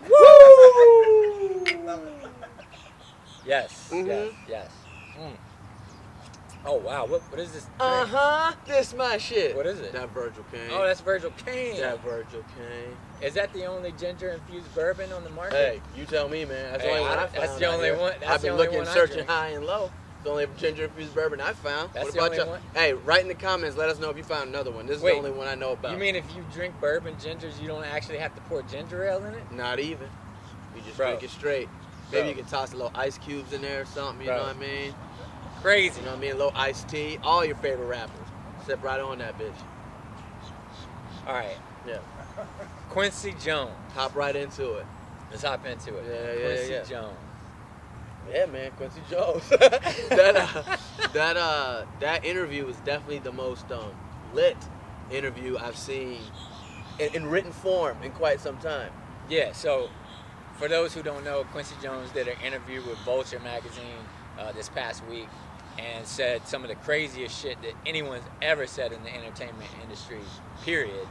Woo! Yes, Mhm. yes. Mm. Oh wow, what is this? drink? This my shit. What is it? That Virgil Kane. Oh, that's Virgil Kane. that Virgil Kane. Is that the only ginger infused bourbon on the market? Hey, you tell me, man. That's the Hey, only one I that's found. the out only here. one- that's I've the been only looking, one I searching drink. high and low. It's the only ginger infused bourbon I found. That's What the about only you? one? Hey, write in the comments. Let us know if you found another one. This is Wait, the only one I know about. You mean if you drink bourbon gingers, you don't actually have to pour ginger ale in it? Not even. You just Bro. drink it straight. Maybe Bro. you can toss a little ice cubes in there or something. You Bro. know what I mean? Crazy. You know what I mean? A little iced tea. All your favorite rappers. Sip right on that bitch. All right, Yeah. Quincy Jones. Hop right into it. Let's hop into it. Yeah, Quincy yeah. Jones. Yeah, man, Quincy Jones. that interview was definitely the most lit interview I've seen in written form in quite some time. Yeah. So, for those who don't know, Quincy Jones did an interview with Vulture magazine this past week and said some of the craziest shit that anyone's ever said in the entertainment industry. Period.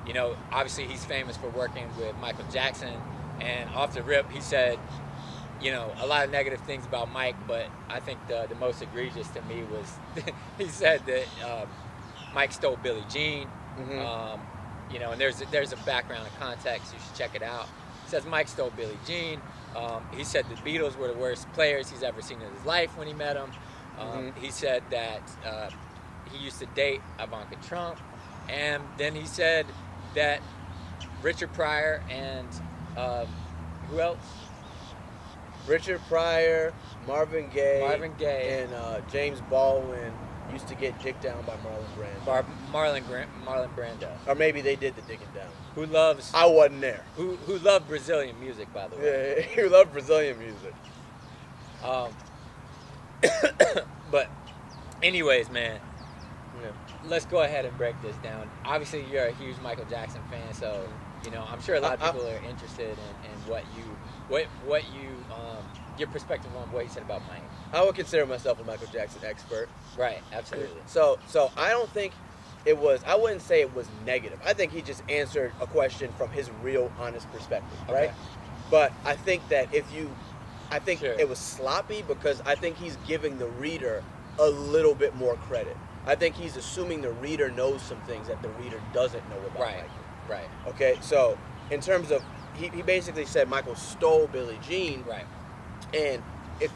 You know, obviously he's famous for working with Michael Jackson, and off the rip, he said, you know, a lot of negative things about Mike, but I think the most egregious to me was he said that Mike stole Billie Jean. Mm-hmm. You know, and there's a background and context. You should check it out. He says Mike stole Billie Jean. He said the Beatles were the worst players he's ever seen in his life when he met them. He said that he used to date Ivanka Trump, and then he said that Richard Pryor and who else? Richard Pryor, Marvin Gaye, and James Baldwin used to get dicked down by Marlon Brando. Marlon Brando, Or maybe they did the digging down. who loves I wasn't there. who loved Brazilian music, by the way. Yeah, he loved Brazilian music. But anyways, man, Yeah. let's go ahead and break this down. Obviously, you're a huge Michael Jackson fan, so you know I'm sure a lot of people are interested in what you your perspective on what he said about Mike. I would consider myself a Michael Jackson expert. Right, absolutely. So I don't think I wouldn't say it was negative. I think he just answered a question from his real, honest perspective, right? Okay. But I think that I think Sure. it was sloppy because I think he's giving the reader a little bit more credit. I think he's assuming the reader knows some things that the reader doesn't know about Right, Michael. right, Okay, so in terms of, he basically said Michael stole Billie Jean, right. and if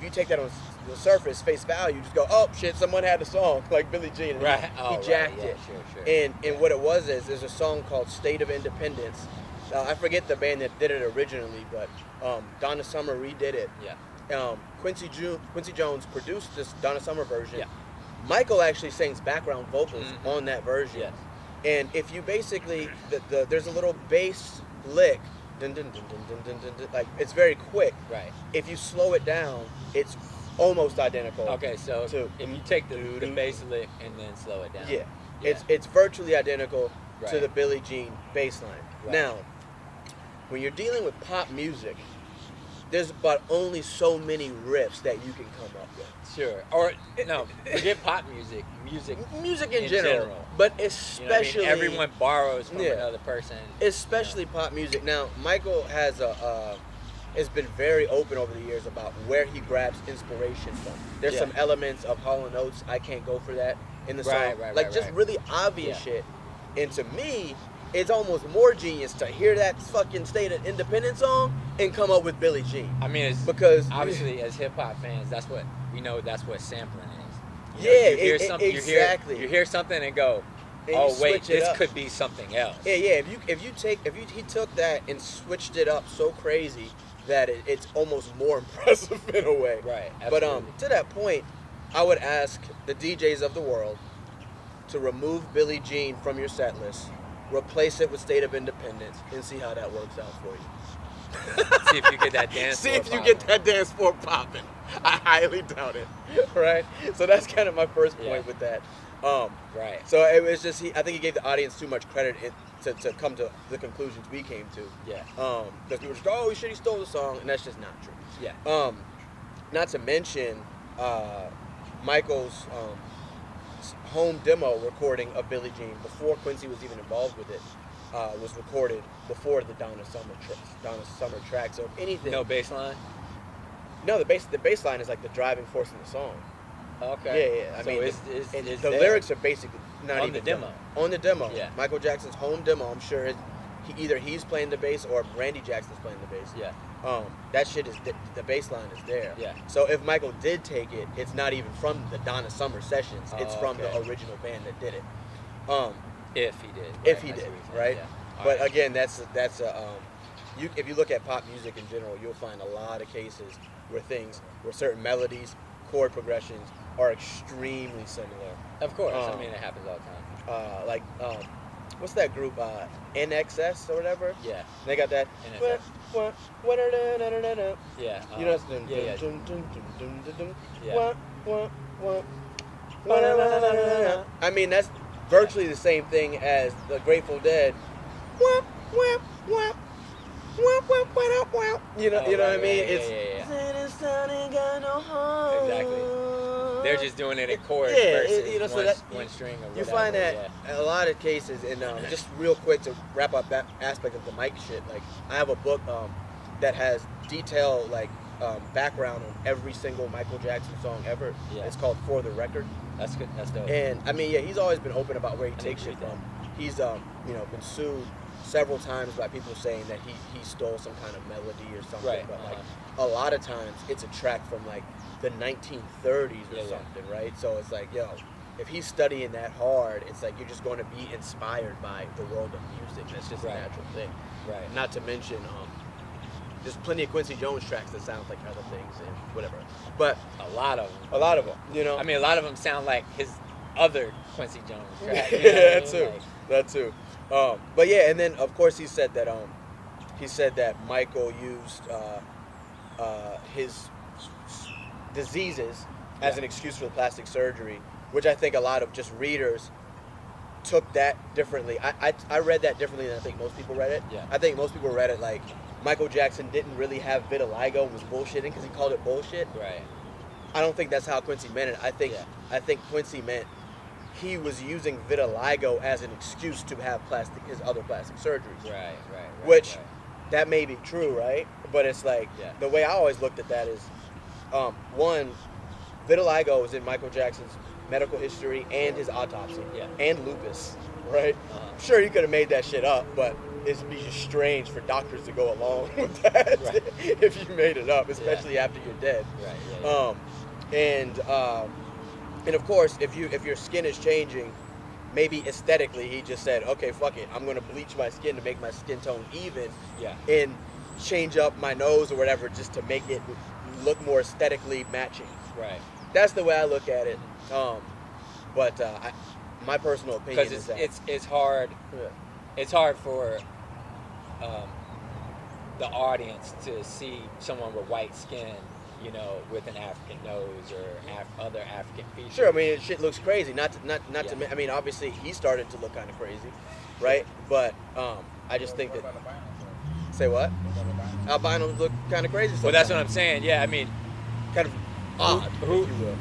you take that on the surface, face value, you just go, oh shit, someone had a song like Billie Jean, and Right. he jacked yeah, it. Sure. And what it was is there's a song called State of Independence. I forget the band that did it originally, but Donna Summer redid it. Yeah. Quincy Jones produced this Donna Summer version. Yeah. Michael actually sings background vocals Mhm. on that version. Yes. And if you basically, there's a little bass lick, dun, dun, dun, dun, dun, dun, dun, dun, like it's very quick. Right. If you slow it down, it's almost identical. Okay, so to- if you take the bass lick and then slow it down. Yeah. It's virtually identical to Right. the Billie Jean bass line. Right. Now, when you're dealing with pop music, there's but only so many riffs that you can come up with. Sure. Or no, forget pop music. Music in In general, general. but You know what I especially mean? Everyone borrows from Yeah. another person. especially pop music. Now, Michael has been very open over the years about where he grabs inspiration from. There's Yeah. some elements of Hall & Oates, I Can't Go For That, in the Right, song. right, like right, just right. really obvious Yeah. shit. And to me, it's almost more genius to hear that fucking State of Independence song and come up with Billie Jean. I mean, it's Because obviously as hip hop fans, that's what we know. That's what sampling is. Yeah, you hear something, exactly. You hear something and go, And oh you wait, switch it this up. could be something else. Yeah. He took that and switched it up so crazy that it's almost more impressive in a way. Right. But Absolutely. to that point, I would ask the DJs of the world to remove Billie Jean from your set list, replace it with State of Independence, and see how that works out for you. See if you get that dance. See floor if you popping. get that dance floor popping. I highly doubt it. Right? So that's kind of my first point Yeah. with that. Right. So it was just I think he gave the audience too much credit to come to the conclusions we came to. Yeah. Because people just go, oh shit, he stole the song, and that's just not true. Yeah. Not to mention Michael's home demo recording of Billie Jean before Quincy was even involved with it. was recorded before the Donna Summer track. So if anything, No bass line? no, the bass line is like the driving force in the song. Okay. Yeah. I So mean, it's the there. lyrics are basically not On even the demo. On the demo, Yeah. Michael Jackson's home demo. I'm sure either he's playing the bass or Randy Jackson's playing the bass. Yeah. That shit is the bass line is there. Yeah. So if Michael did take it, it's not even from the Donna Summer sessions. It's from the okay. original band that did it. If he did. If right, he I see did, what you're saying, right? yeah. All But right. again, that's if you look at pop music in general, you'll find a lot of cases where certain melodies, chord progressions are extremely similar. Of course. I mean, it happens all the time. What's that group? NXS or whatever. Yeah. They got that. NXS. Yeah. You know, Yeah. I mean, that's virtually the same thing as the Grateful Dead. You know what I mean? Exactly. They're just doing it in chords Yeah, versus so that one string or whatever. you find that yeah. a lot of cases, and just real quick to wrap up that aspect of the mic shit. Like, I have a book that has detailed background on every single Michael Jackson song ever. Yeah. It's called For the Record. That's good. That's dope. And I mean, yeah, he's always been open about where he I takes need shit to read from. He's been sued several times by people saying that he stole some kind of melody or something. Right, But like a lot of times it's a track from like the 1930s or Yeah. something, right? So it's like, yo, if he's studying that hard, it's like you're just going to be inspired by the world of music. That's just Right. a natural thing. Right. Not to mention, there's plenty of Quincy Jones tracks that sound like other things and whatever. But A lot of them. a lot of them, you know. I mean, a lot of them sound like his other Quincy Jones track. You know Yeah, what I that mean? too. Like, That too. But yeah, and then of course he said that Michael used his diseases as an excuse for the plastic surgery, which I think a lot of just readers took that differently. I read that differently than I think most people read it. Yeah. I think most people read it like Michael Jackson didn't really have vitiligo and was bullshitting because he called it bullshit. right. I don't think that's how Quincy meant it. I think Quincy meant he was using vitiligo as an excuse to have his other plastic surgeries. Right. Which right. that may be true, right? But it's like Yeah. the way I always looked at that is, one, vitiligo is in Michael Jackson's medical history and his autopsy, Yeah. and lupus, right? Uh-huh. Sure, you could have made that shit up, but it'd be just strange for doctors to go along with that Right. if you made it up, especially after you're dead. Right. Yeah. And of course, if your skin is changing, maybe aesthetically, he just said, okay, fuck it, I'm gonna bleach my skin to make my skin tone even, Yeah. and change up my nose or whatever just to make it look more aesthetically matching. Right. That's the way I look at it. But my personal opinion Because is that it's hard. Yeah. It's hard for the audience to see someone with white skin, you know, with an African nose or other African features. Sure, I mean, shit looks crazy. Not to Yeah. I mean, obviously he started to look kind of crazy, right? But I just think that. Say what? Albinos look kind of crazy. Well, that's what sometimes. I'm saying. Yeah, I mean, Kind of odd, Who- if you will.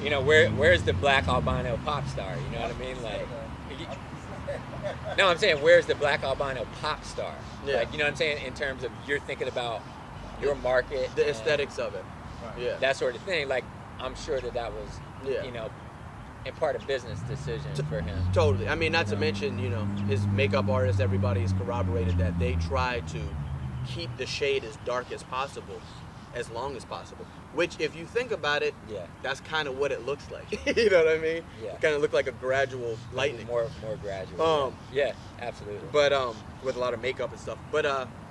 you know, where's the black albino pop star? You know what I mean? Like, no, I'm saying where's the black albino pop star? Yeah. Like, you know what I'm saying? In terms of you're thinking about your market, The and aesthetics of it. Yeah. that sort of thing. Like, I'm sure that was, Yeah. you know, in part a business decision for him. Totally. I mean, not to No. mention, his makeup artist, everybody has corroborated that they try to keep the shade as dark as possible, as long as possible. Which, if you think about it, Yeah. that's kind of what it looks like. You know what I mean? Yeah. It kind of looked like a gradual lightning. More gradual. Yeah, absolutely. But with a lot of makeup and stuff. But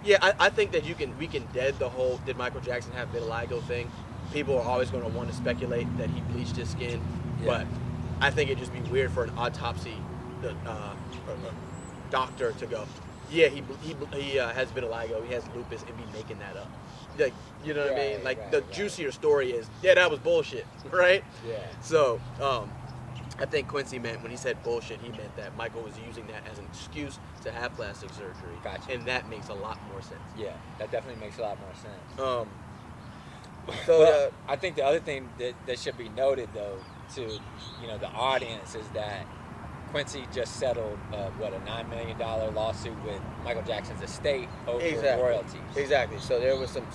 yeah, I think that we can dead the whole did Michael Jackson have vitiligo thing. People are always going to want to speculate that he bleached his skin, Yeah. but I think it'd just be weird for an autopsy doctor to go, yeah, he has vitiligo, he has lupus, and be making that up. Like, you know what I mean? Right, Like right, the right. juicier story is, yeah, that was bullshit, right? Yeah. So, I think Quincy meant when he said bullshit, he meant that Michael was using that as an excuse to have plastic surgery. Gotcha. And that makes a lot more sense. Yeah, that definitely makes a lot more sense. So, Well, I think the other thing that should be noted, though, to the audience is that Quincy just settled a $9 million lawsuit with Michael Jackson's estate over Exactly. royalties. Exactly. So there was some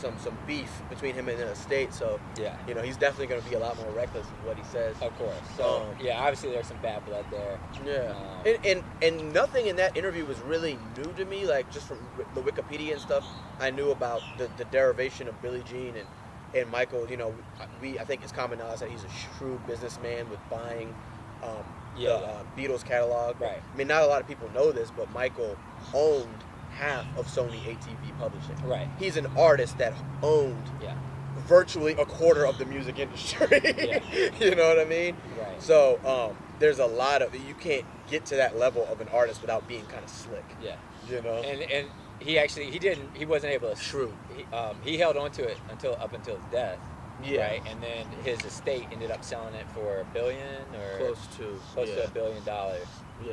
beef between him and the estate. So Yeah. he's definitely going to be a lot more reckless with what he says. Of course. So yeah, obviously there's some bad blood there. Yeah. And nothing in that interview was really new to me. Like just from the Wikipedia and stuff, I knew about the derivation of Billie Jean and Michael. I think it's common knowledge that he's a shrewd businessman with buying the Beatles catalog. Right. I mean, not a lot of people know this, but Michael owned half of Sony ATV Publishing. Right. He's an artist that owned virtually a quarter of the music industry. Yeah. You know what I mean? Right. So there's a lot of, you can't get to that level of an artist without being kind of slick. Yeah. You know? And he wasn't able to. Shrewd. He held on to it up until his death. Yeah. Right. And then his estate ended up selling it for $1 billion or Close to $1 billion. Yeah.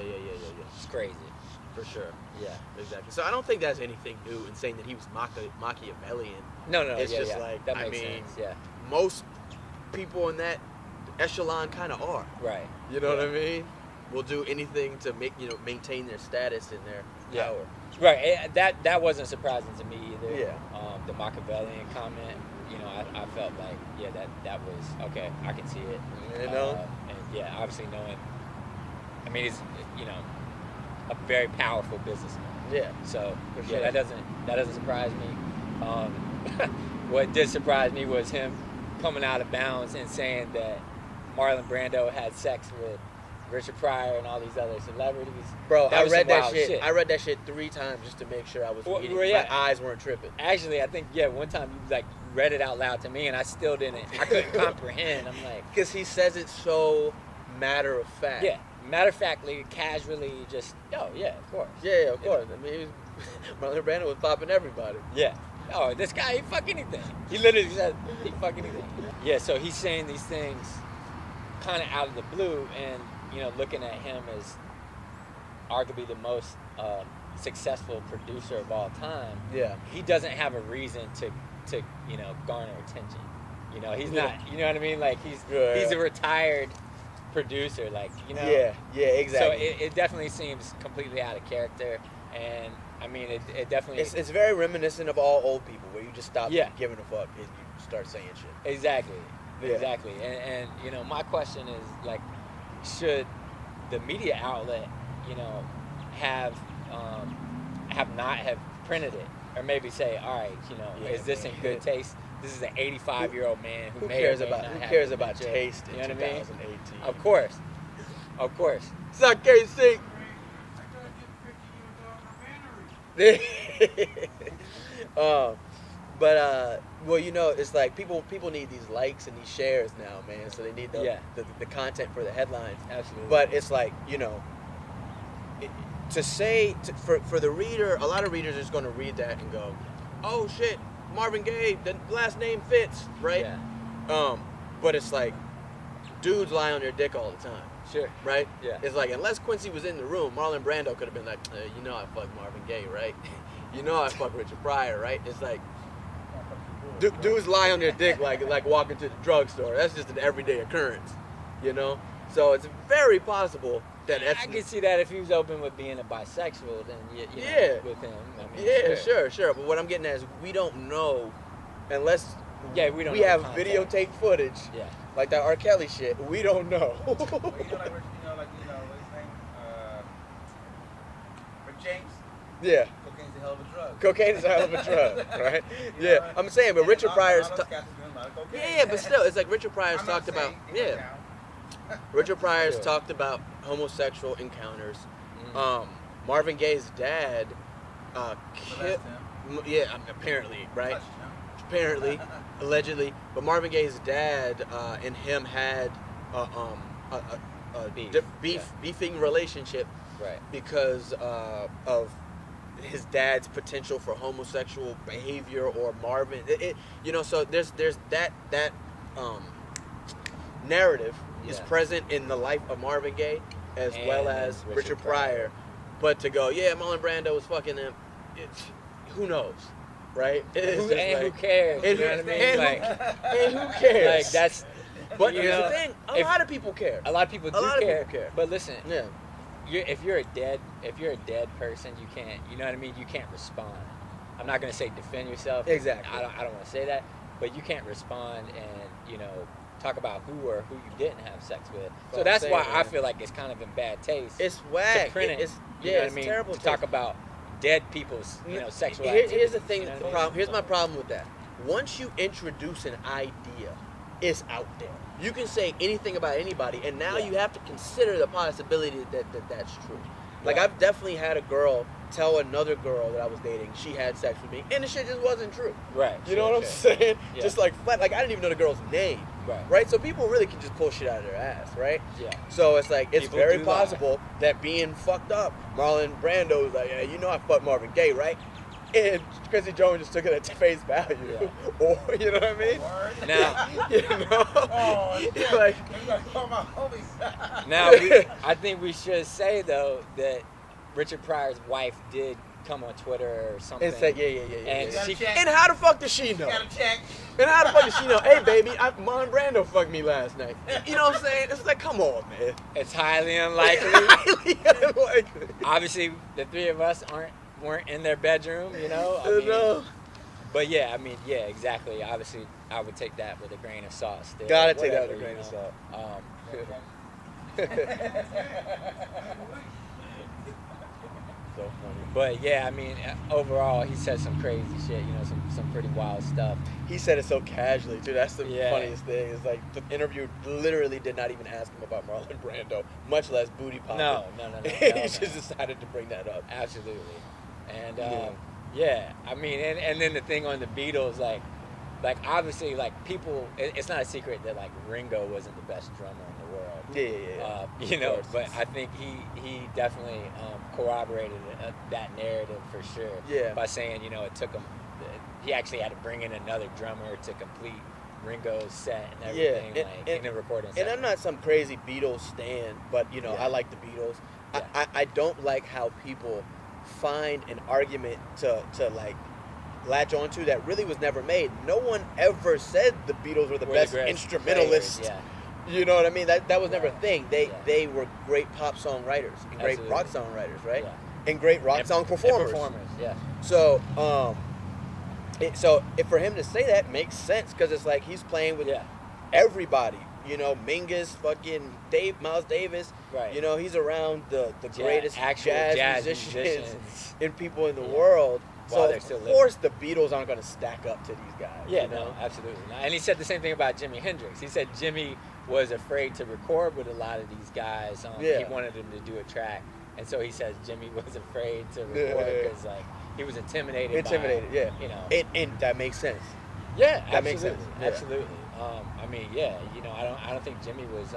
It's crazy. For sure. Yeah. Exactly. So I don't think that's anything new in saying that he was Machiavellian. No. It's just like, that makes sense. Yeah. Most people in that echelon kind of are. Right. You know what I mean? Will do anything to maintain their status and their power. Right. That wasn't surprising to me either. Yeah. The Machiavellian comment, I felt like, that was okay. I can see it. And obviously knowing. I mean, he's a very powerful businessman. Yeah. So For sure. that doesn't surprise me. What did surprise me was him coming out of bounds and saying that Marlon Brando had sex with Richard Pryor and all these other celebrities. Bro, I read that wild shit. I read that shit 3 times just to make sure I was reading. yeah. My eyes weren't tripping. Actually, I think one time you read it out loud to me and I still didn't. I couldn't comprehend. I'm like, because he says it so matter of fact. Yeah, matter of factly, casually, just of course. Yeah, of course. I mean, Marlon Brando was popping everybody. Yeah. Oh, this guy, he fuck anything. He literally said, he fuck anything. Yeah, so he's saying these things kind of out of the blue and, looking at him as arguably the most successful producer of all time. Yeah. He doesn't have a reason to garner attention. He's not, you know what I mean? Like, he's a retired producer, Yeah, exactly. So it definitely seems completely out of character, and I mean, it definitely... It's very reminiscent of all old people, where you just stop giving a fuck and you start saying shit. Exactly. Yeah. Exactly. And my question is, should the media outlet, have not have printed it, or maybe say, all right, is this in good taste? This is an 85-year-old man who cares about taste in you know what 2018? I mean? Of course. Suck KC. It's like people need these likes and these shares now, man. So they need the content for the headlines. Absolutely. But it's like, for the reader, a lot of readers are just going to read that and go, oh shit, Marvin Gaye, the last name fits, right? Yeah. But it's like, dudes lie on their dick all the time. Sure. Right? Yeah. It's like, unless Quincy was in the room, Marlon Brando could have been like, I fuck Marvin Gaye, right? I fuck Richard Pryor, right? It's like, dudes lie on their dick like walking to the drugstore. That's just an everyday occurrence, So it's very possible that I can see that if he was open with being a bisexual, then with him. I mean, sure. But what I'm getting at is we don't know unless we we have videotape footage. Yeah. Like that R. Kelly shit. We don't know. Well, what's his name? Rick James. Yeah. Cocaine's a hell of a drug. Cocaine is a hell of a drug, right? Yeah. I'm saying, but Richard Pryor's... but still, it's like Richard Pryor's talked about... Yeah. Richard Pryor's talked about homosexual encounters. Marvin Gaye's dad... apparently, right? Apparently, allegedly. But Marvin Gaye's dad and him had a beefing relationship, right? Because of his dad's potential for homosexual behavior, or Marvin. So there's that narrative is present in the life of Marvin Gaye as well as Richard Pryor. But to go, Marlon Brando was fucking him. Who knows? Right? Who cares? And, you know what I mean? And who cares? That's. But here's the thing: a lot of people care. A lot of people do care. But listen, if you're a dead person, you can't. You know what I mean? You can't respond. I'm not gonna say defend yourself. Exactly. I don't want to say that, but you can't respond and talk about who you didn't have sex with. So that's why I feel like it's kind of in bad taste. It's whack. To print it. It's You know what it's I mean? terrible. To talk about dead people's sexual Here's activities. the thing. You know The what I problem. mean? Here's my problem with that. Once you introduce an idea, it's out there. You can say anything about anybody, and now you have to consider the possibility that that's true. Like, Right. I've definitely had a girl tell another girl that I was dating she had sex with me, and the shit just wasn't true. Right. You know what I'm saying? Yeah. Just like flat. Like, I didn't even know the girl's name. Right. So people really can just pull shit out of their ass, right? Yeah. So it's like, it's People very do lie. possible that being fucked up, Marlon Brando was like, yeah, you know I fucked Marvin Gaye, right? And Quincy Jones just took it at face value. Yeah. Or, you know what I mean? Word. Now, You know? Oh, shit. Like, I'm gonna call my homies. now I think we should say though that Richard Pryor's wife did come on Twitter or something. and say, yeah. And You she, gotta check. And how the fuck does she know? You gotta check. And how the fuck does she know? Hey, baby, Marlon Brando fucked me last night. You know what I'm saying? It's like, come on, man. it's highly unlikely. Highly unlikely. Obviously, the three of us weren't in their bedroom, I mean, No. But yeah, I mean, yeah, exactly. Obviously, I would take that with a grain of salt. Still, Gotta take that with a whatever, grain of salt. So funny. But yeah, I mean, overall, he said some crazy shit. Some pretty wild stuff. He said it so casually, too. That's the Yeah. funniest thing. Is like the interview literally did not even ask him about Marlon Brando, much less booty popping. No. He no. just decided to bring that up. Absolutely. And Yeah. yeah, I mean, and then the thing on the Beatles, like obviously, like people, it's not a secret that like Ringo wasn't the best drummer in the world. Yeah. Of course. But I think he definitely corroborated that narrative for sure. Yeah. By saying, it took him, he actually had to bring in another drummer to complete Ringo's set and everything, in the recording And session. I'm not some crazy Beatles stan, but Yeah. I like the Beatles. Yeah. I don't like how people find an argument to like latch onto that really was never made. No one ever said the Beatles were the We're best greatest instrumentalists. players, Yeah. You know what I mean? That was never a Yeah. thing. Yeah. They were great pop songwriters and great Absolutely. rock songwriters, right? Yeah. And great rock song performers. Yeah. So, for him to say that makes sense because it's like he's playing with Yeah. everybody. Mingus, fucking Miles Davis. Right. He's around the greatest actual jazz musicians and people in the world. While So they're of still course the Beatles aren't going to stack up to these guys. Yeah, no, absolutely not. And he said the same thing about Jimi Hendrix. He said Jimmy was afraid to record with a lot of these guys. Yeah. He wanted them to do a track, and so he says Jimmy was afraid to Yeah, record yeah, yeah. because he was intimidated. Yeah. Yeah. And that makes sense. Yeah, That makes sense. Yeah. Absolutely. I mean, yeah. I don't think Jimmy was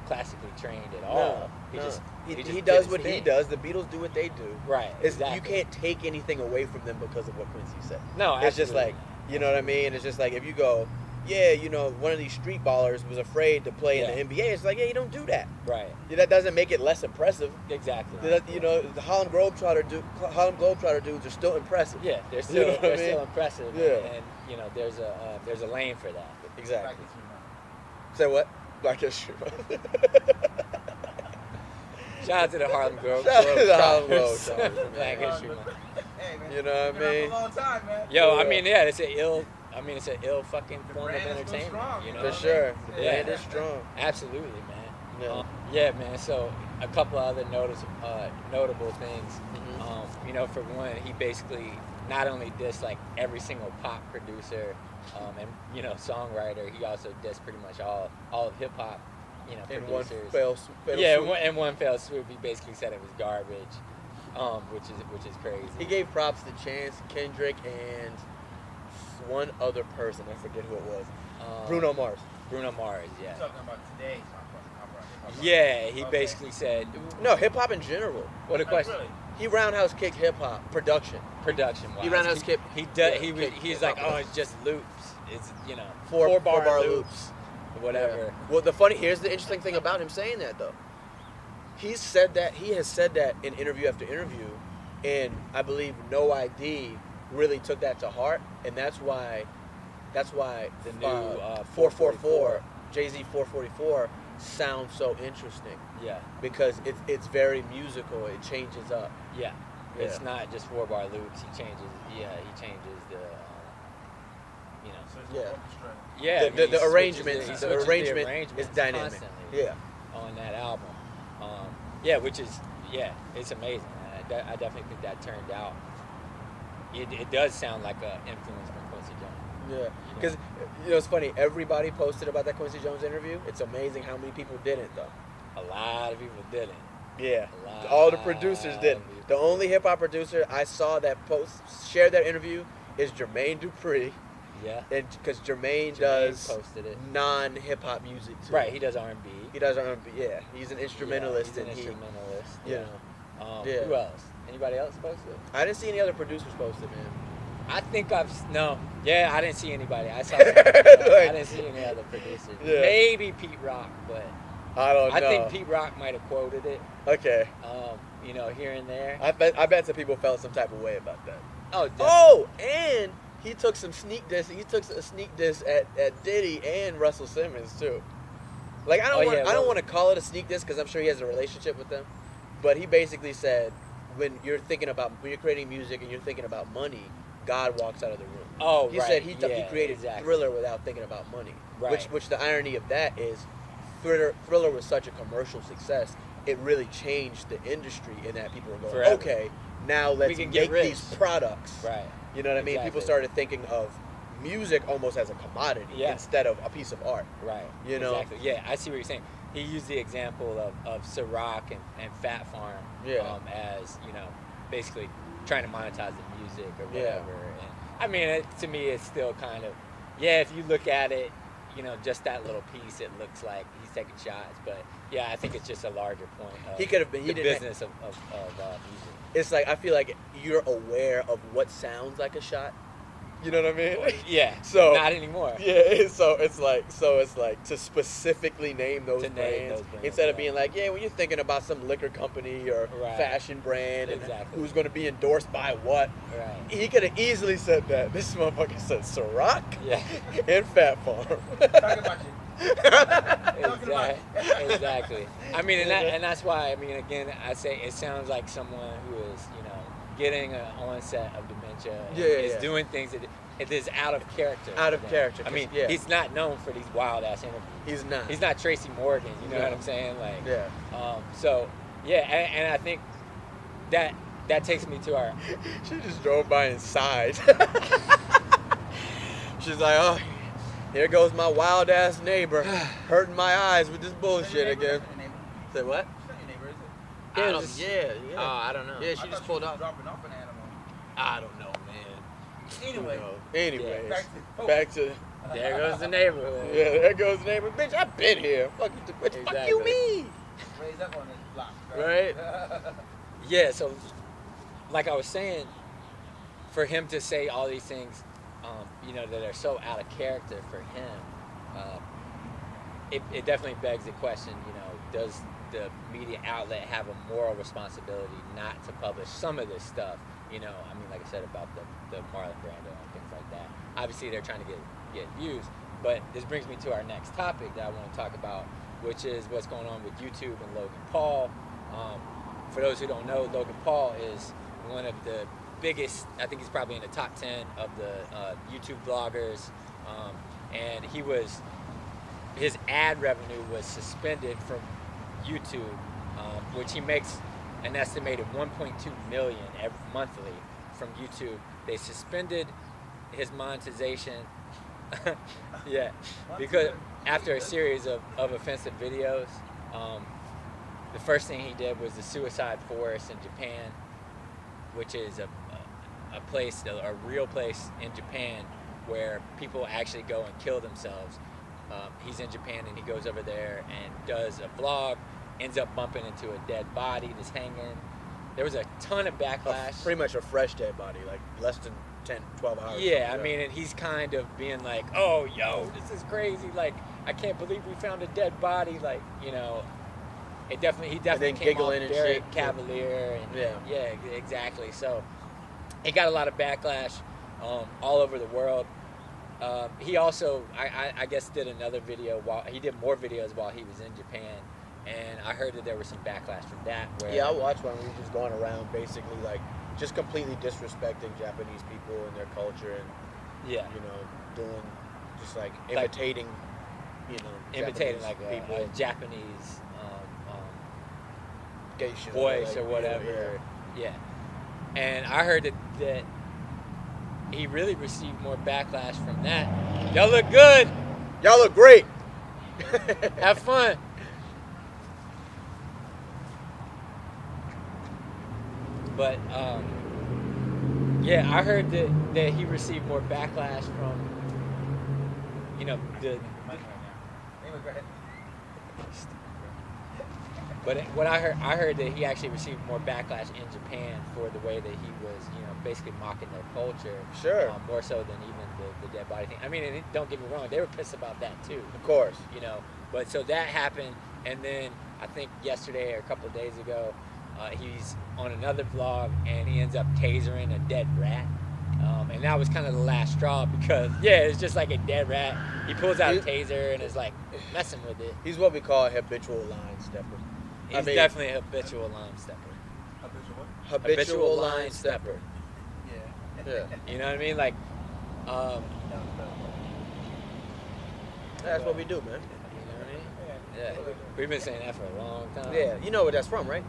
classically trained at all. No, He just he did does his what he thing. does. The Beatles do what they do. Right. You Exactly. can't take anything away from them because of what Quincy said. No, It's just absolutely. like, you know what I mean? It's just like if you go, yeah, one of these street ballers was afraid to play Yeah. in the NBA. It's like, yeah, you don't do that. Right. That doesn't make it less impressive. Exactly. The Harlem Globetrotter dudes are still impressive. Yeah, they're You still know what I they're mean? still impressive. Yeah. And there's a lane for that. Exactly. Like this, Say what? Black History Month. Shout out to the Harlem Globetrotters. Shout out to the Harlem Globetrotters. Black History Month. Hey, man. You know what I Been out mean? for a long time, man. Yo, Yeah. I mean, yeah, it's an ill fucking The form of brand is still entertainment. strong, You know? For sure. The Yeah. brand is strong. Absolutely, man. Yeah. Yeah, man. So a couple other notable things. Mhm. For one, he basically not only dissed like every single pop producer and songwriter, he also dissed pretty much all of hip hop, In one producers. fell Yeah, swoop. in one fell swoop, he basically said it was garbage, which is crazy. He gave props to Chance, Kendrick, and one other person. I forget who it was. Bruno Mars. Bruno Mars, yeah. Talking about today. Hip-hop. Yeah, he Okay. basically said, No, hip hop in general. what a question. Really? He roundhouse kicked hip hop production. Production wise. He ran out of skip. He's Kick like, hip-hop. oh, it's just loops. It's Four bar bar loops, whatever. Yeah. Well, here's the interesting thing about him saying that though. He has said that in interview after interview, and I believe No ID really took that to heart, and that's why The new 444, Jay-Z 444 sound so interesting Yeah. because it's very musical. It changes up. Yeah. Yeah. It's not just 4-bar loops. He changes the, you know. So it's Yeah. orchestrated. Yeah. I mean, The he switches arrangement, he the switches arrangement is arrangements dynamic. constantly Yeah. on that album. Yeah, which is, it's amazing. I definitely think that turned out. It does sound like an influence from Quincy Jones. Yeah, because it's funny. Everybody posted about that Quincy Jones interview. It's amazing how many people didn't, though. A lot of people didn't. Yeah, A lot all the producers of didn't. people The only hip hop producer I saw that shared that interview is Jermaine Dupri, Yeah. and because Jermaine Jermaine does posted it. non-hip hop music too. Right, he does R&B. He does R&B. Yeah, he's an instrumentalist, Yeah, he's an and instrumentalist. Yeah. Yeah. Who else? Anybody else posted? I didn't see any other producers posted, man. I think I didn't see anybody. I saw. I didn't see any other producers. Yeah. Maybe Pete Rock, but I don't know. I think Pete Rock might have quoted it. Okay. Here and there. I bet some people felt some type of way about that. Oh, definitely. Oh, and he took some sneak diss. He took a sneak diss at Diddy and Russell Simmons too. Like I don't want to call it a sneak diss because I'm sure he has a relationship with them, but he basically said when you're creating music and you're thinking about money, God walks out of the room. Oh, He right. said he created exactly. Thriller without thinking about money. Right. Which the irony of that is, Thriller was such a commercial success. It really changed the industry in that people were going, Forever. okay, now let's can make get rich. these products. Right. You know what I mean? Exactly. People started thinking of music almost as a commodity Yeah. instead of a piece of art. Right. You know? Exactly. Yeah, I see what you're saying. He used the example of Ciroc and Fat Farm as, basically trying to monetize the music or Yeah. whatever. And I mean, to me, it's still kind of, if you look at it, just that little piece, it looks like he's taking shots. But yeah, I think it's just a larger point of He could have been. He the didn't. business of music. It's like I feel like you're aware of what sounds like a shot. You know what I mean? Yeah. So not anymore. Yeah, so it's like to specifically name those To name brands those brands, instead of yeah. being like, when you're thinking about some liquor company or Right. fashion brand and Exactly. who's going to be endorsed by what, Right. he could have easily said that. This motherfucker said Ciroc Yeah. and Fat Farm. Talking about you. Exactly. I mean, and that's why. I mean, again, I say it sounds like someone who is, getting an onset of dementia. And is doing things that it is out of character. Out of character. I mean, 'cause, he's not known for these wild ass interviews. He's not. He's not Tracy Morgan. You know No. what I'm saying? Like. Yeah. And I think that takes me to our. She just drove by and sighed. She's like, oh, here goes my wild ass neighbor, hurting my eyes with this bullshit again. Say what? I don't- Yeah. I don't know. Yeah, she just pulled off. Dropping off an animal. I don't know, man. Anyway, Anyways, Yeah. back to There goes the neighborhood. yeah. There goes the neighbor. Bitch, I've been here. Fuck you, what the fuck you Exactly. mean? raised up on this block. Right. Yeah, so like I was saying, for him to say all these things, that are so out of character for him, it definitely begs the question, does the media outlet have a moral responsibility not to publish some of this stuff? I mean, like I said about the Marlon Brando and things like that. Obviously, they're trying to get views, but this brings me to our next topic that I want to talk about, which is what's going on with YouTube and Logan Paul. For those who don't know, Logan Paul is one of the biggest, I think he's probably in the top 10 of the YouTube bloggers, and his ad revenue was suspended from YouTube, which he makes an estimated 1.2 million monthly from YouTube. They suspended his monetization, because after a series of offensive videos, the first thing he did was the suicide forest in Japan, which is a real place in Japan where people actually go and kill themselves. He's in Japan and he goes over there and does a vlog, ends up bumping into a dead body that's hanging. There was a ton of backlash. Pretty much a fresh dead body, like less than 10, 12 hours. Yeah, I mean, and he's kind of being like, oh, yo, this is crazy. Like, I can't believe we found a dead body. Like, he definitely came off giggling and very shit. cavalier. And, Yeah. Exactly. So he got a lot of backlash all over the world. he also, I guess, did another video he did more videos while he was in Japan, and I heard that there was some backlash from that. Where, Yeah, I watched one where he was just going around basically like just completely disrespecting Japanese people and their culture, and yeah, you know, doing just like imitating, imitating Japanese like people, Japanese geisha voice like, or whatever. Yeah. And I heard that he really received more backlash from that. Y'all look good. Y'all look great. Have fun. But yeah, I heard that he received more backlash from the. Anyway, go ahead. But what I heard that he actually received more backlash in Japan for the way that he was, basically mocking their culture. Sure. More so than even the dead body thing. I mean, and don't get me wrong, they were pissed about that too. Of course. But so that happened, and then I think yesterday or a couple of days ago, he's on another vlog and he ends up tasering a dead rat. And that was kind of the last straw because, it's just like a dead rat. He pulls out a taser and is like messing with it. He's what we call a habitual line stepper. He's definitely a habitual line stepper. Habitual line stepper. Yeah. You know what I mean? Like, That's what we do, man. you know what I mean? Yeah. We've been saying that for a long time. Yeah, you know where that's from, right?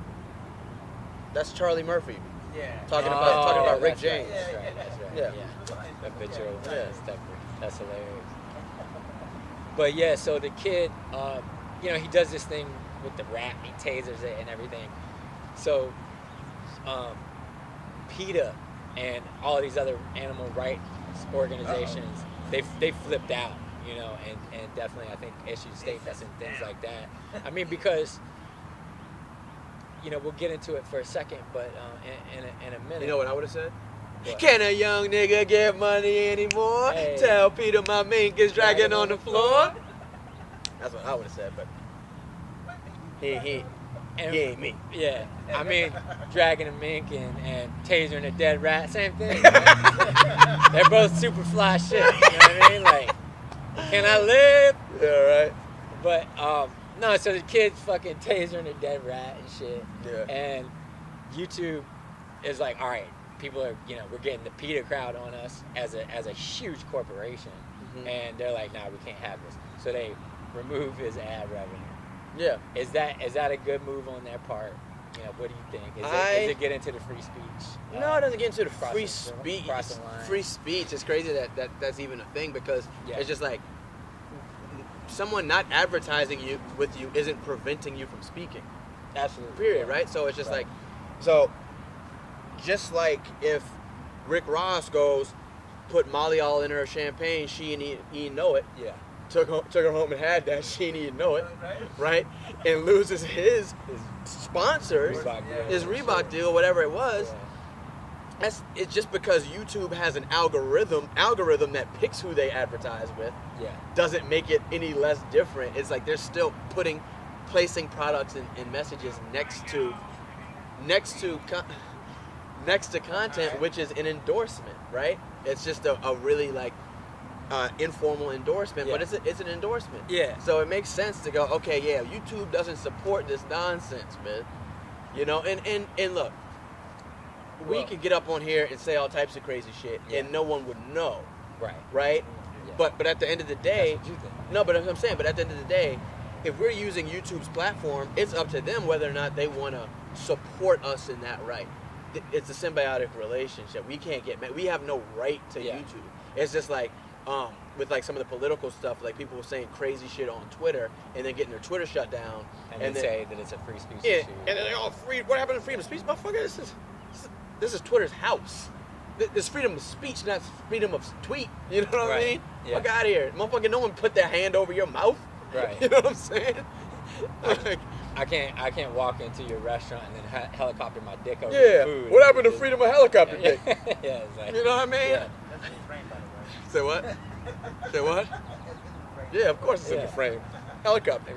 That's Charlie Murphy Yeah. talking about Rick that's James. Right, that's right. Yeah. Habitual line Yeah. stepper. That's hilarious. But yeah, so the kid, he does this thing with the rat, he tasers it and everything. So, PETA and all these other animal rights organizations, they flipped out, and definitely I think issued statements and things like that. I mean, because, we'll get into it for a second, but in a minute. You know what I would have said? What? Can a young nigga get money anymore? Hey. Tell Peter my mink is dragging on the floor. That's what I would have said, but he ain't me. Yeah, I mean, dragging a mink and tasering a dead rat, same thing. They're both super fly shit. You know what I mean? Like, can I live? Yeah, right. But no, so the kid's fucking tasering a dead rat and shit. Yeah. And YouTube is like, all right, people are, we're getting the PETA crowd on us as a huge corporation, and they're like, nah, we can't have this. So they remove his ad revenue. Yeah. Is that a good move on their part? What do you think? Does it get into the free speech? No, it doesn't get into the crossing- free speech. crossing line? Free speech. It's crazy that's even a thing because it's just like someone not advertising with you isn't preventing you from speaking. Absolutely. Period. Right. So it's just like, just like if Rick Ross goes, put Molly all in her champagne, she and he know it. Yeah. Took her home and had that, she didn't even know it, right? And loses his sponsors, his Reebok deal, whatever it was. Yeah. It's just because YouTube has an algorithm that picks who they advertise with. Yeah. Doesn't make it any less different. It's like they're still placing products and messages next to content, which is an endorsement, right? It's just a really like informal endorsement, but it's an endorsement. Yeah. So it makes sense to go, okay, yeah, YouTube doesn't support this nonsense, man. And look, we could get up on here and say all types of crazy shit, and no one would know. Right? Yeah. But at the end of the day, That's what you think. no, but I'm saying, but at the end of the day, if we're using YouTube's platform, it's up to them whether or not they want to support us in that right. It's a symbiotic relationship. We can't get mad. We have no right to YouTube. It's just like with like some of the political stuff, like people were saying crazy shit on Twitter and then getting their Twitter shut down. And then say that it's a free speech Yeah, issue. and then they're all free. What happened to freedom of speech, motherfucker? This is Twitter's house. There's freedom of speech, not freedom of tweet. You know what I mean? Yeah. Fuck out of here, motherfucker. No one put their hand over your mouth. Right. You know what I'm saying? Like, I can't walk into your restaurant and then helicopter my dick over yeah. your food. What happened to freedom of helicopter dick? Yeah, exactly. You know what I mean? Yeah. That's in the frame, by the way. Say what? Say what? Yeah, of course it's in the frame. Helicopter.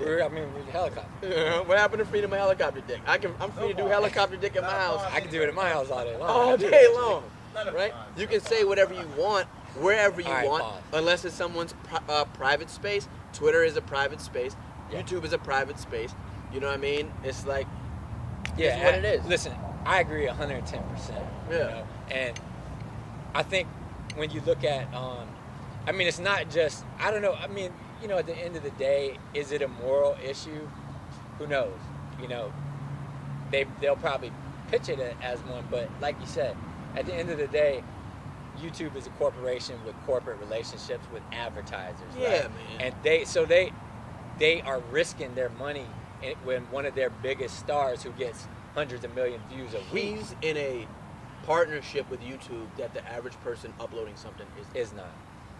Helicopter. Yeah, what happened to freedom of helicopter dick? I'm free to do helicopter dick in my house I can do it in my house all day long. all day long. Not a Right? fun. You can say whatever you want wherever you All right, want, pause. unless it's someone's private space. Twitter is a private space. Yeah. YouTube is a private space. You know what I mean? It's like, Yeah, it's what it is. Listen, I agree 110%. Yeah. You know? And I think when you look at, I mean, it's not just, I don't know, I mean, you know, at the end of the day, is it a moral issue? Who knows? You know, they'll probably pitch it as one, but like you said, at the end of the day, YouTube is a corporation with corporate relationships with advertisers. Yeah, right? man. And they are risking their money when one of their biggest stars who gets hundreds of million views a week He's in a partnership with YouTube that the average person uploading something is not.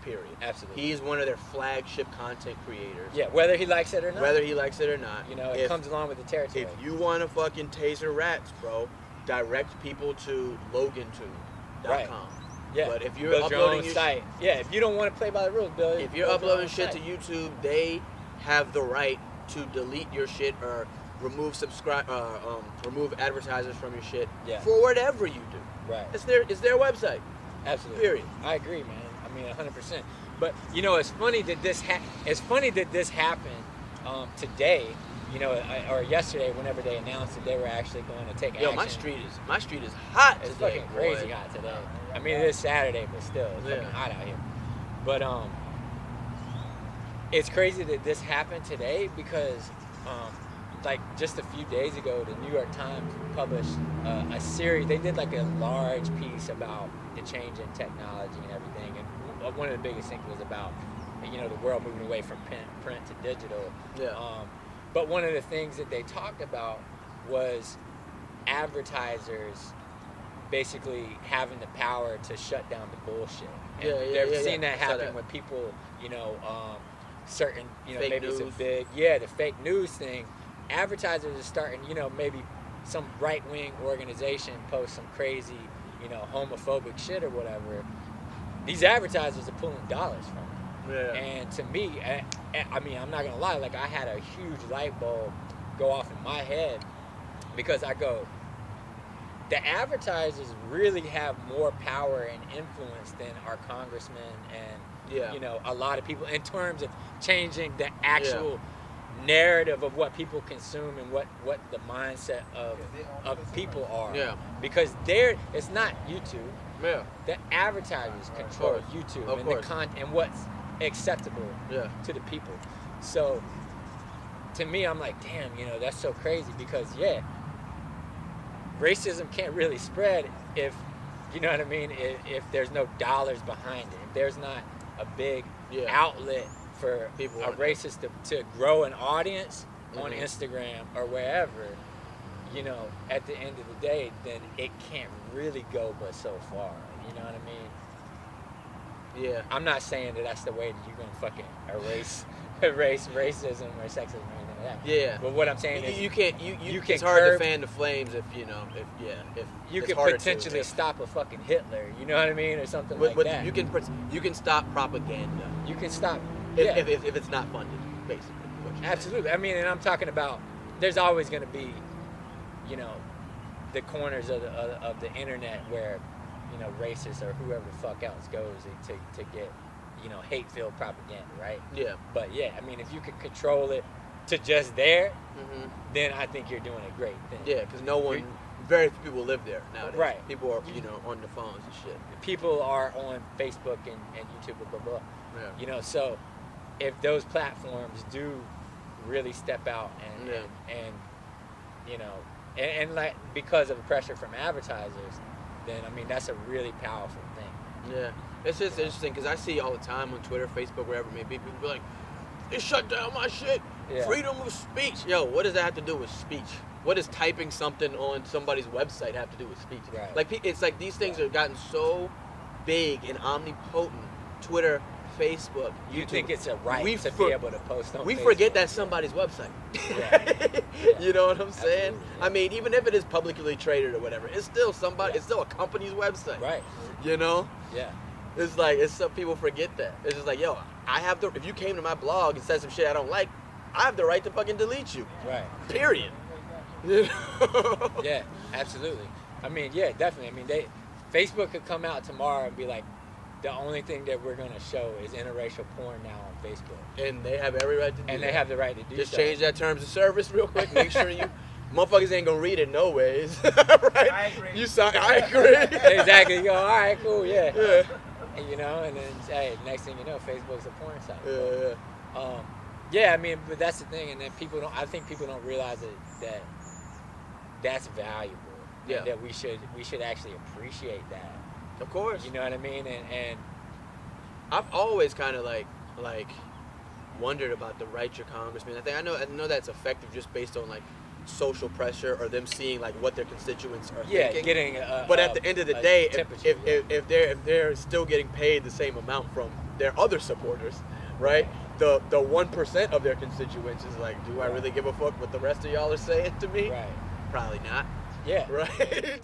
period. Absolutely. He's one of their flagship content creators. Yeah, whether he likes it or not. Whether he likes it or not. You know, it comes along with the territory. If you want to fucking taser rats, bro, direct people to LoganTube.com. Right. Yeah. But if you're build your uploading own your site, yeah. If you don't want to play by the rules, Bill. if you're build your uploading own shit to site. YouTube, they have the right to delete your shit or remove remove advertisers from your shit Yeah. for whatever you do. Right. It's their website. Absolutely. Period. I agree, man. I mean, 100%. But you know, it's funny that this happened today. You know, or yesterday, whenever they announced that they were actually going to take Yo, action. my street is hot It's today. fucking crazy boy. hot today. I mean, it is Saturday, but still, it's fucking Yeah. hot out here. But it's crazy that this happened today because, like just a few days ago, the New York Times published a series. They did like a large piece about the change in technology and everything, and one of the biggest things was about, you know, the world moving away from print to digital. Yeah. But one of the things that they talked about was advertisers basically having the power to shut down the bullshit. And they've seen that I saw happen that. when people, you know, certain, you know, Fake maybe it's news. the fake news thing. Advertisers are starting, you know, maybe some right-wing organization posts some crazy, you know, homophobic shit or whatever. These advertisers are pulling dollars from it. Yeah. And to me, I mean, I'm not gonna lie, like I had a huge light bulb go off in my head because I go, the advertisers really have more power and influence than our congressmen and, you know, a lot of people in terms of changing the actual narrative of what people consume and what the mindset of people are. Yeah. Because it's not YouTube. Yeah. The advertisers control course. YouTube Of and course. the and what's acceptable to the people. So to me, I'm like, damn, you know, that's so crazy because racism can't really spread if, you know what I mean, if there's no dollars behind it. If there's not a big outlet for People a racist to grow an audience on Instagram or wherever, you know, at the end of the day, then it can't really go but so far. You know what I mean? Yeah. I'm not saying that that's the way that you're gonna fucking erase racism or sexism or anything like that. Yeah. But what I'm saying is You can't. can It's hard curb- to fan the flames if you know. If you it's could harder to, potentially if- stop a fucking Hitler. You know what I mean, or something But like that. you can stop propaganda You can stop. if it's not funded, basically. What you're saying. Absolutely. I mean, and I'm talking about. There's always going to be, you know, the corners of the internet where, you know, racists or whoever the fuck else goes to get, you know, hate-filled propaganda, right? Yeah. But yeah, I mean, if you could control it to just there, Mm-hmm. then I think you're doing a great thing. Yeah, because very few people live there nowadays. Right. People are, you know, on the phones and shit. People are on Facebook and YouTube, blah, blah, blah. Yeah. You know, so if those platforms do really step out and you know, and like because of the pressure from advertisers, then I mean that's a really powerful thing. Yeah. It's just interesting because I see all the time on Twitter, Facebook, wherever it may be, people be like, they shut down my shit. Yeah. Freedom of speech. Yo, what does that have to do with speech? What does typing something on somebody's website have to do with speech? Right. Like, it's like these things have gotten so big and omnipotent. Twitter, Facebook, YouTube. You think it's a right We to for- be able to post on We Facebook. forget that's somebody's website. Yeah. You know what I'm saying? Absolutely, yeah. I mean, even if it is publicly traded or whatever, it's still somebody. Yeah. It's still a company's website. Right. You know? Yeah. It's like some people forget that. It's just like, yo, if you came to my blog and said some shit I don't like, I have the right to fucking delete you. Right. Period. You know? Yeah, absolutely. I mean, yeah, definitely. I mean, Facebook could come out tomorrow and be like, the only thing that we're gonna show is interracial porn now on Facebook, And they have every right to do and that. they have the right to do Just so. change that terms of service real quick. Make sure you motherfuckers ain't gonna read it no ways. Right? I agree. You sign. I agree. Exactly. You go, all right, cool, yeah. Yeah. And, you know, and then hey, next thing you know, Facebook's a porn site. Yeah. Yeah, I mean, but that's the thing, and then I think people don't realize that that's valuable. Yeah. And that we should actually appreciate that. Of course. You know what I mean? And I've always kind of like wondered about the right to congressman. I know that's effective just based on like social pressure or them seeing like what their constituents are yeah, thinking. getting But at the end of the day, temperature, if they're still getting paid the same amount from their other supporters, right? The 1% of their constituents is like, do I really give a fuck what the rest of y'all are saying to me? right. Probably not. Yeah. Right.